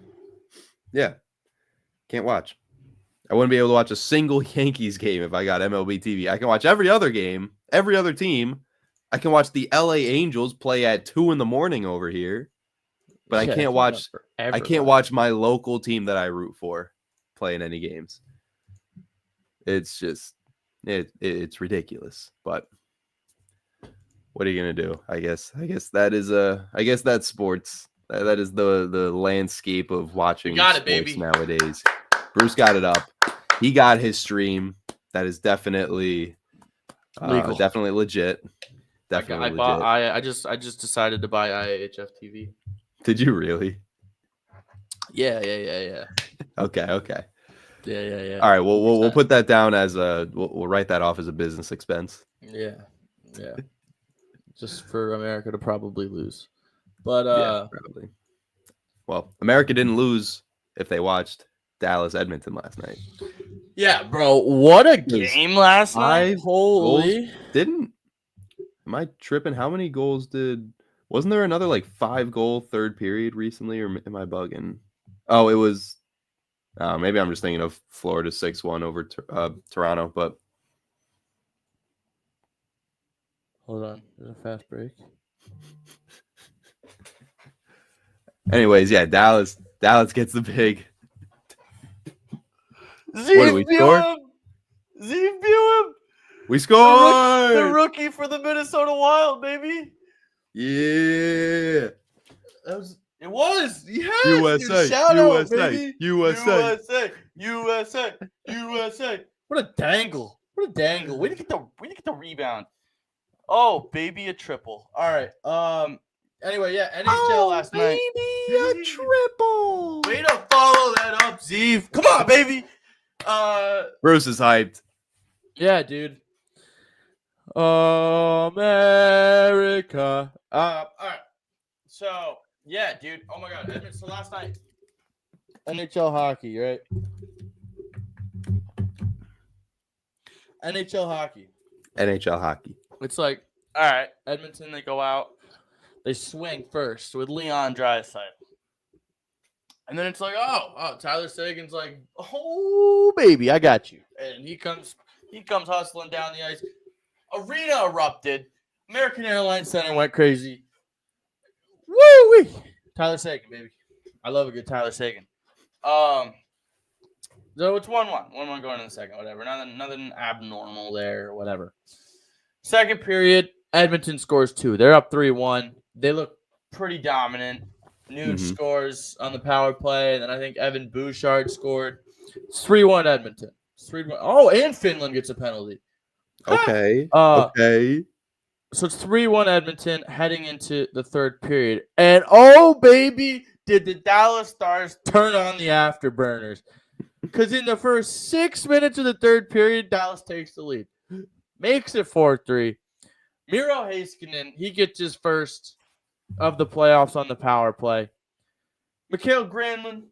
can't watch. I wouldn't be able to watch a single Yankees game if I got MLB TV. I can watch every other game, every other team. I can watch the LA Angels play at 2 a.m. over here, but I can't watch. I can't watch my local team that I root for play in any games. It's just it's ridiculous. But what are you gonna do? I guess that's sports. That is the landscape of watching sports nowadays. Bruce got it up. He got his stream. That is definitely legal. Definitely legit. Definitely legit. I just decided to buy IHF TV. Did you really? Yeah. Okay. Yeah. All right. Well, we'll put that down as we'll write that off as a business expense. Yeah. Just for America to probably lose, but probably. Well, America didn't lose if they watched Dallas Edmonton last night. Yeah, bro. What a game last night. Holy. Am I tripping? How many goals wasn't there another like 5-goal third period recently, or am I bugging? Oh, it was maybe I'm just thinking of Florida 6-1 over Toronto, but hold on. There's a fast break. Anyways, yeah, Dallas gets the big. What did we score? Zeev Buham. We scored. The rookie for the Minnesota Wild, baby. Yeah. It was. Yes. USA. Shout USA. out, baby. USA. What a dangle. We didn't get the rebound. Oh, baby, a triple. All right. Anyway, yeah, NHL last night. Baby, a triple. Way to follow that up, Zeev. Come on, baby. Bruce is hyped. Yeah, dude. America. All right. So, yeah, dude. Oh my God. So last night, NHL hockey, right? NHL hockey. It's like, all right, Edmonton, they go out. They swing first with Leon Draisaitl. And then it's like, oh, Tyler Seguin's like, oh, baby, I got you. And he comes hustling down the ice. Arena erupted. American Airlines Center went crazy. Woo-wee. Tyler Seguin, baby. I love a good Tyler Seguin. So it's 1-1. 1-1 going in the second, whatever. Nothing abnormal there or whatever. Second period, Edmonton scores 2. They're up 3-1. They look pretty dominant. Nuge scores on the power play, and then I think Evan Bouchard scored. It's 3-1 Edmonton. It's 3-1. Oh, and Finland gets a penalty. Okay. Okay. So it's 3-1 Edmonton heading into the third period. And oh, baby, did the Dallas Stars turn on the afterburners. Because in the first 6 minutes of the third period, Dallas takes the lead. Makes it 4-3. Miro Heiskanen, he gets his first of the playoffs on the power play. Mikael Granlund,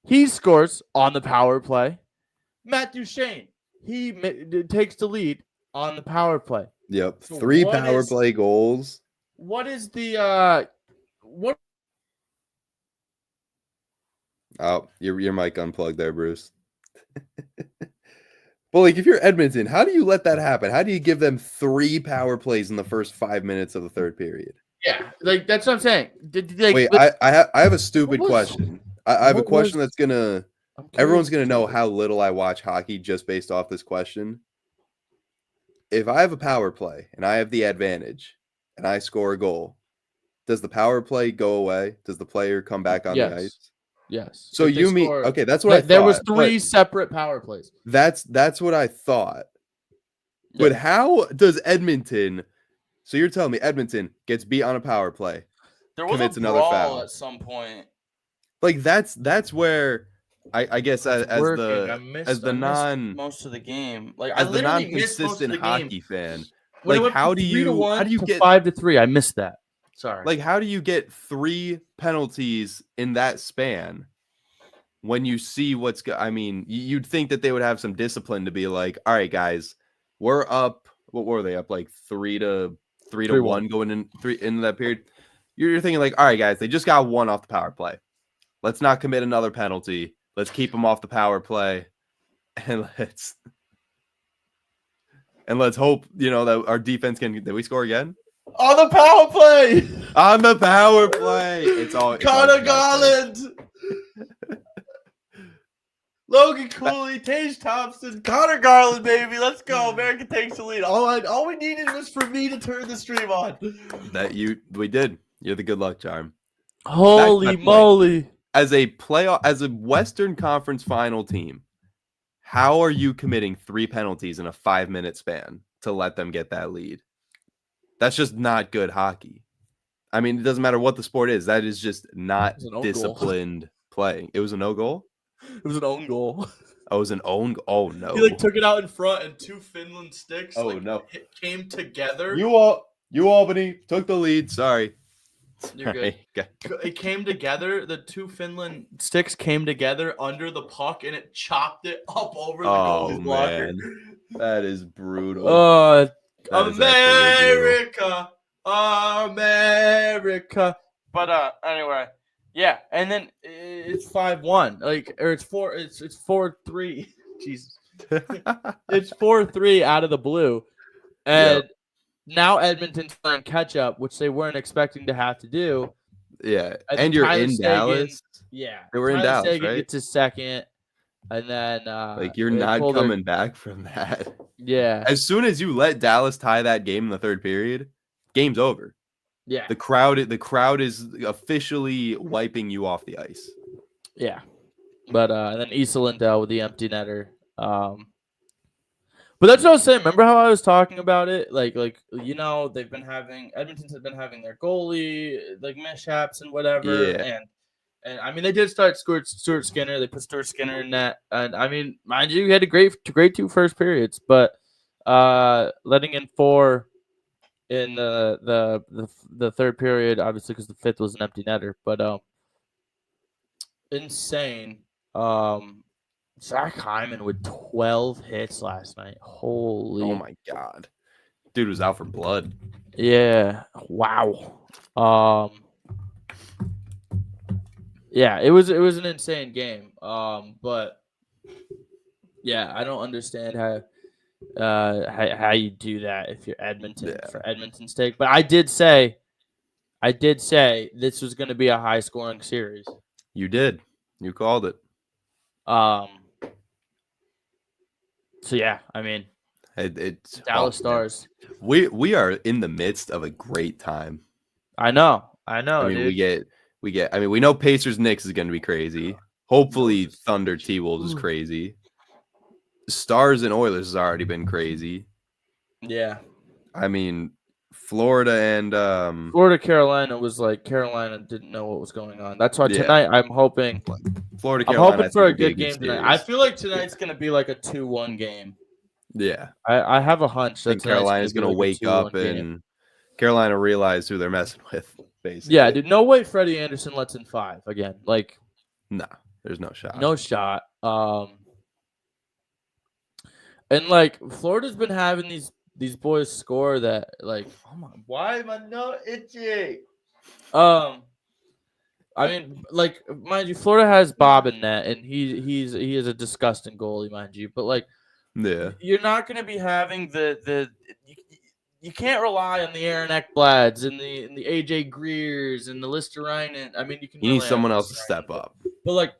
he scores on the power play. Matt Duchene, he takes the lead on the power play. Yep, so 3 power play goals. What is the what? Oh, your mic unplugged there, Bruce. But like, if you're Edmonton, how do you let that happen? How do you give them 3 power plays in the first 5 minutes of the third period? Yeah, like that's what I'm saying. Wait, I have a stupid question. I have a question that's everyone's gonna know how little I watch hockey just based off this question. If I have a power play and I have the advantage and I score a goal, does the power play go away? Does the player come back on the ice? Yes. So you mean okay? That's what I thought. There was 3 separate power plays. That's what I thought. Yeah. But how does Edmonton So you're telling me Edmonton gets beat on a power play, There was commits a another brawl foul. at some point. Like that's where I guess as the most of the game. Like as I the literally missed most of non-consistent the hockey game. fan, When it like went how from do 3-1 you to get 5-3? I missed that. Sorry. like how do you get 3 penalties in that span when you see I mean, you'd think that they would have some discipline to be like, all right, guys, we're up. What were they up like 3-1 going into that period? You're thinking like, all right, guys, they just got 1 off the power play. Let's not commit another penalty. Let's keep them off the power play, and let's hope that our defense can. Did we score again? On the power play. On the power play. It's all Connor Garland. Logan Cooley, Tage Thompson, Connor Garland, baby. Let's go. America takes the lead. All we needed was for me to turn the stream on. We did. You're the good luck charm. Holy moly. As a Western Conference final team, how are you committing 3 penalties in a 5-minute span to let them get that lead? That's just not good hockey. I mean, it doesn't matter what the sport is. That is just not disciplined playing. It was a no goal? It was an own goal. Oh, it was an own goal? Oh, no. He took it out in front and 2 Finland sticks no. came together. You Albany took the lead. Sorry. You're good. It came together. The 2 Finland sticks came together under the puck, and it chopped it up over the goalie's blocker. That is brutal. America. But anyway, yeah, and then it's 5-1. It's 4-3. Jesus. It's 4-3 out of the blue. And now Edmonton's playing catch up, which they weren't expecting to have to do. Yeah. And you're in Dallas. Yeah. They were in Dallas, Sagan right? gets his second. And then you're not coming back from that. Yeah. As soon as you let Dallas tie that game in the third period, game's over. Yeah. The crowd is officially wiping you off the ice. Yeah. But then Issa Lindell with the empty netter. But that's what I was saying. Remember how I was talking about it? Edmonton's been having their goalie mishaps and whatever. Yeah. And I mean, they did start Stuart Skinner. They put Stuart Skinner in net. And I mean, mind you, he had a great 2 first periods, but letting in 4 in the third period, obviously, because the 5th was an empty netter. But insane. Zach Hyman with 12 hits last night. Holy! Oh my god, dude was out for blood. Yeah. Wow. Yeah, it was an insane game. But yeah, I don't understand how you do that if you're Edmonton for Edmonton's sake. But I did say this was going to be a high scoring series. You did. You called it. So yeah, I mean, it's Dallas Stars. We are in the midst of a great time. I know. I mean, dude. we get. I mean, we know Pacers Knicks is going to be crazy. Hopefully, Thunder T-Wolves is crazy. Stars and Oilers has already been crazy. Yeah. I mean, Florida Carolina was Carolina didn't know what was going on. That's why tonight I'm hoping Carolina. I'm hoping for a good game tonight. I feel like tonight's going to be like a 2-1 game. Yeah. I have a hunch that Carolina's going to wake up and Carolina realize who they're messing with, basically. Yeah, dude. No way Freddie Anderson lets in 5 again. No, there's no shot. No shot. And Florida's been having these boys score that oh my, why am I not itchy? I mean, mind you, Florida has Bob in net, and he is a disgusting goalie, mind you. But yeah, you're not going to be having you can't rely on the Aaron Ekblads and the AJ Greers and the Listerine. I mean, you need someone else to step up. But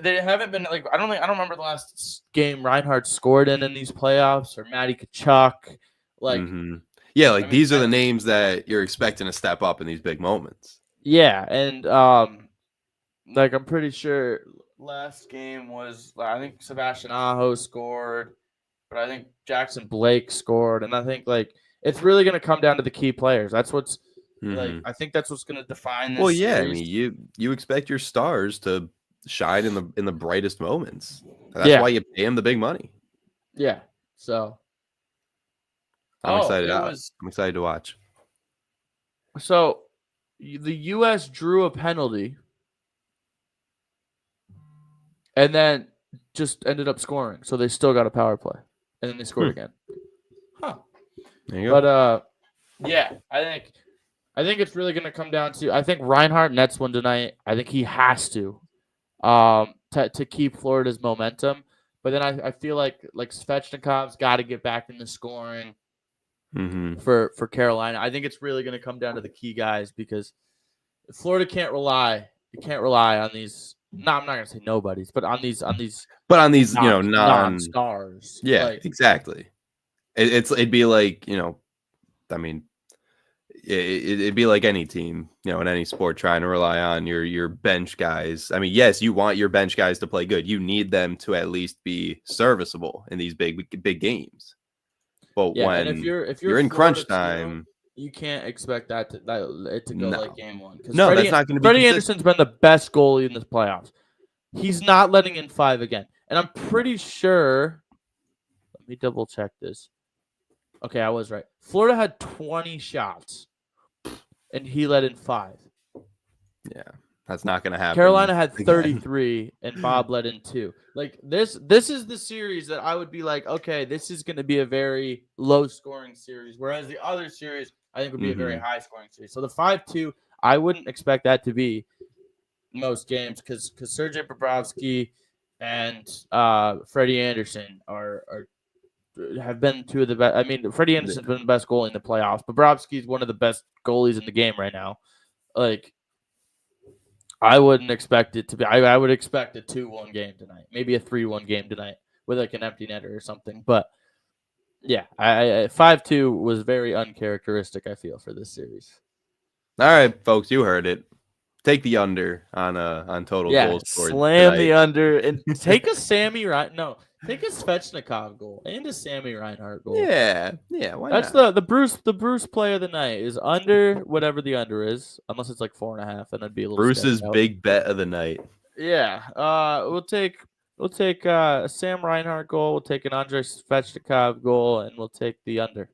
they haven't been I don't remember the last game Reinhardt scored in these playoffs or Matty Tkachuk. Yeah, these are the names that you're expecting to step up in these big moments. Yeah, and I'm pretty sure last game was I think Sebastian Aho scored, but I think Jackson Blake scored, and I think it's really going to come down to the key players. That's what's like. Mhm. I think that's what's going to define this. Well, yeah, series. I mean, you expect your stars to shine in the brightest moments. That's why you pay them the big money. Yeah. So I'm excited. I'm excited to watch. So the U.S. drew a penalty and then just ended up scoring. So they still got a power play, and then they scored again. Huh. There you go. But yeah, I think it's really going to come down to. I think Reinhart nets one tonight. I think he has to keep Florida's momentum. But then I feel like Svechnikov's got to get back into scoring for Carolina. I think it's really going to come down to the key guys because Florida can't rely. You can't rely on these. No, I'm not going to say nobodies, but on these. But on these, non-stars. Yeah, exactly. It'd be like, I mean, it'd be like any team, in any sport trying to rely on your bench guys. I mean, yes, you want your bench guys to play good. You need them to at least be serviceable in these big games. But when if you're in crunch time, you can't expect it to go like game one. No, that's not going to be. Freddie Anderson's been the best goalie in this playoffs. He's not letting in 5 again, and I'm pretty sure. Let me double check this. Okay, I was right. Florida had 20 shots, and he let in 5. Yeah, that's not going to happen. Carolina had 33, and Bob let in 2. Like this is the series that I would be like, okay, this is going to be a very low-scoring series, whereas the other series I think would be a very high-scoring series. So the 5-2, I wouldn't expect that to be most games because Sergei Bobrovsky and Freddie Anderson have been 2 of the best. I mean, Freddie Anderson's been the best goalie in the playoffs. Bobrovsky's one of the best goalies in the game right now. Like, I wouldn't expect it to be. I would expect a 2-1 game tonight, maybe a 3-1 game tonight with like an empty netter or something. But yeah, 5-2 was very uncharacteristic. I feel for this series. All right, folks, you heard it. Take the under on total goals scored. Slam tonight. the under and take a Sammy take a Svechnikov goal and a Sammy Reinhart goal. Yeah, why That's not? the Bruce play of the night is under whatever the under is, unless it's like 4.5, and I'd be a little. Bruce's big bet of the night. Yeah, we'll take a Sam Reinhart goal. We'll take an Andrei Svechnikov goal, and we'll take the under.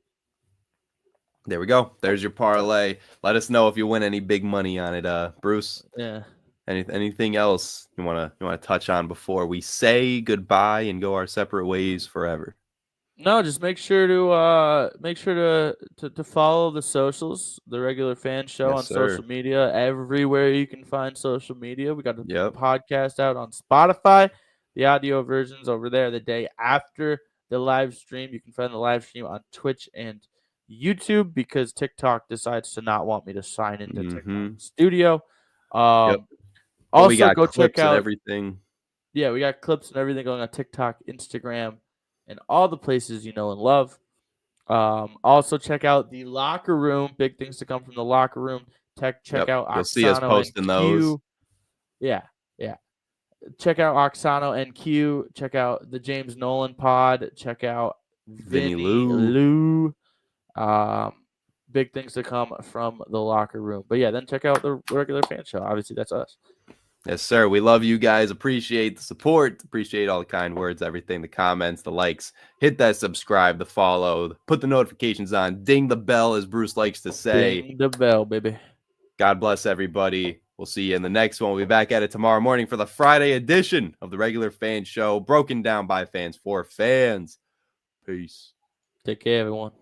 There we go. There's your parlay. Let us know if you win any big money on it, Bruce. Yeah. Anything else you wanna touch on before we say goodbye and go our separate ways forever? No, just make sure to follow the socials, the Regular Fan Show on social media, everywhere you can find social media. We got the podcast out on Spotify, the audio versions over there the day after the live stream. You can find the live stream on Twitch and YouTube because TikTok decides to not want me to sign into TikTok Studio. Also, we got go clips check out and everything. Yeah, we got clips and everything going on TikTok, Instagram, and all the places you know and love. Also, check out the Locker Room. Big things to come from the Locker Room. Check out Oksano. You'll see us posting those. Yeah. Check out Oksano and Q. Check out the James Nolan pod. Check out Vinny Lou. Big things to come from the Locker Room. But yeah, then check out the Regular Fan Show. Obviously, that's us. Yes, sir. We love you guys. Appreciate the support. Appreciate all the kind words, everything, the comments, the likes. Hit that subscribe, the follow, put the notifications on. Ding the bell, as Bruce likes to say. Ding the bell, baby. God bless everybody. We'll see you in the next one. We'll be back at it tomorrow morning for the Friday edition of the Regular Fan Show, broken down by fans for fans. Peace. Take care, everyone.